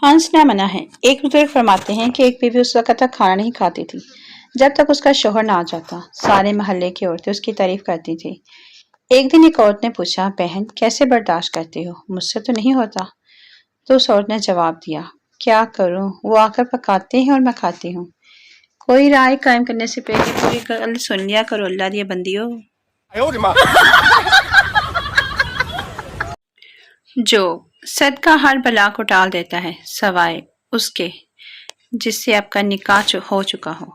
हंस न मना है। एक बुजुर्ग फरमाते हैं कि एक बीवी उस वक्त तक खाना नहीं खाती थी जब तक उसका शौहर ना आ जाता। सारे मोहल्ले की औरतें उसकी तारीफ करती थी। एक दिन एक औरत ने पूछा, बहन कैसे बर्दाश्त करती हो, मुझसे तो नहीं होता। तो उस औरत ने जवाब दिया, क्या करूं, वो आकर पकाते हैं और मैं खाती हूँ। कोई राय कायम करने से पहले पूरी गल सुन लिया करो, अल्लाह दिया बंदियों। जो सदका हर बला को टाल देता है सवाए उसके जिससे आपका निकाह हो चुका हो।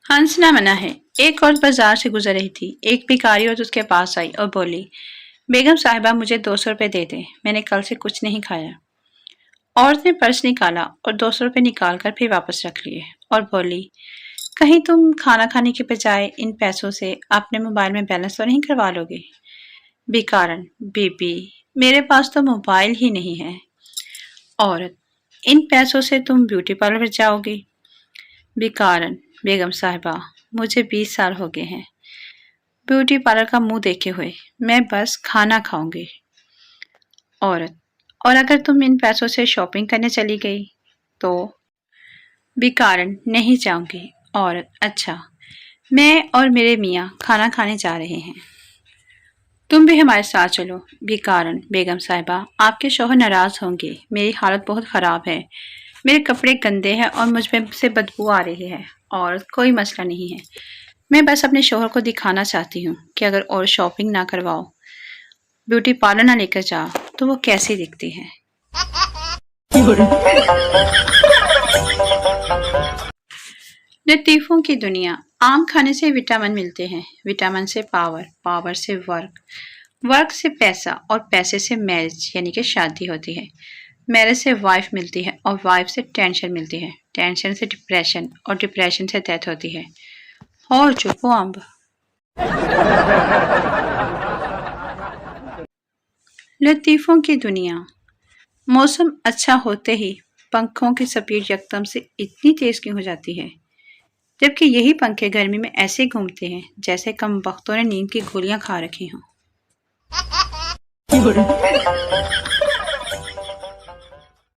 हंसना मना है। एक औरत बाजार से गुजर रही थी। एक भिखारी औरत उसके पास आई और बोली, बेगम साहिबा मुझे 200 रुपये दे दें, मैंने कल से कुछ नहीं खाया। औरत ने पर्स निकाला और 200 रुपये निकाल कर फिर वापस रख लिए और बोली, कहीं तुम खाना खाने के बजाय इन पैसों से अपने मोबाइल में बैलेंस तो नहीं करवा लोगे। भिखारन, बीबी मेरे पास तो मोबाइल ही नहीं है। औरत, इन पैसों से तुम ब्यूटी पार्लर जाओगी। भिखारन, बेगम साहिबा मुझे 20 साल हो गए हैं ब्यूटी पार्लर का मुंह देखे हुए, मैं बस खाना खाऊंगी। औरत, और अगर तुम इन पैसों से शॉपिंग करने चली गई तो। भिखारन, नहीं जाऊंगी। औरत, अच्छा, मैं और मेरे मियाँ खाना खाने जा रहे हैं, तुम भी हमारे साथ चलो। भिखारन, बेगम साहिबा आपके शौहर नाराज होंगे, मेरी हालत बहुत ख़राब है, मेरे कपड़े गंदे हैं और मुझ में से बदबू आ रही है। और कोई मसला नहीं है, मैं बस अपने शौहर को दिखाना चाहती हूँ कि अगर और शॉपिंग ना करवाओ, ब्यूटी पार्लर ना लेकर जाओ तो वो कैसी दिखती है। लतीफ़ों की दुनिया। आम खाने से विटामिन मिलते हैं, विटामिन से पावर, पावर से वर्क, वर्क से पैसा और पैसे से मैरिज यानी कि शादी होती है, मैरिज से वाइफ मिलती है और वाइफ से टेंशन मिलती है, टेंशन से डिप्रेशन और डिप्रेशन से डेथ होती है। और चुप हो अम्ब। लतीफ़ों की दुनिया। मौसम अच्छा होते ही पंखों की स्पीड यकदम से इतनी तेज क्यों हो जाती है, जबकि यही पंखे गर्मी में ऐसे घूमते हैं जैसे कम वक्तों ने नींद की गोलियां खा रखी हों।